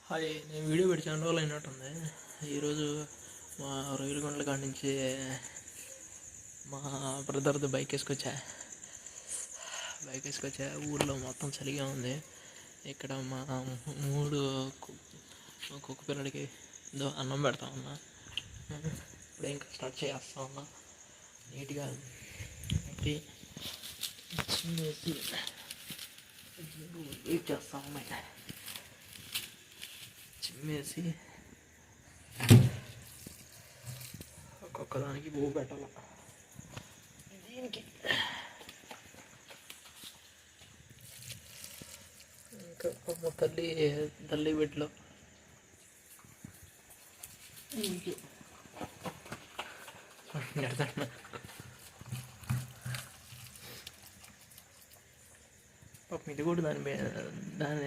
Hi, నేను video పెట్టి చాలా రోజులు అయినట్టుంది. ఈరోజు మా రొయ్యలగుండ్ల కాడ నుంచి మా బ్రదర్ది బైక్ వేసుకొచ్చా. ఊళ్ళో మొత్తం చలిగా ఉంది. ఇక్కడ మా మూడు కుక్క పిల్లలకి అన్నం పెడతా ఉన్నా. ఇప్పుడు ఇంకా స్టార్ట్ చేస్తా ఉన్నా. నీట్గా పెట్టి వెయిట్ చేస్తా ఉన్నాయి. చిమ్మేసి ఒక్కొక్క దానికి పువ్వు పెట్టాల. దీనికి ఇంకా తల్లి బిడ్డలో పాపం ఇది కూడా దాని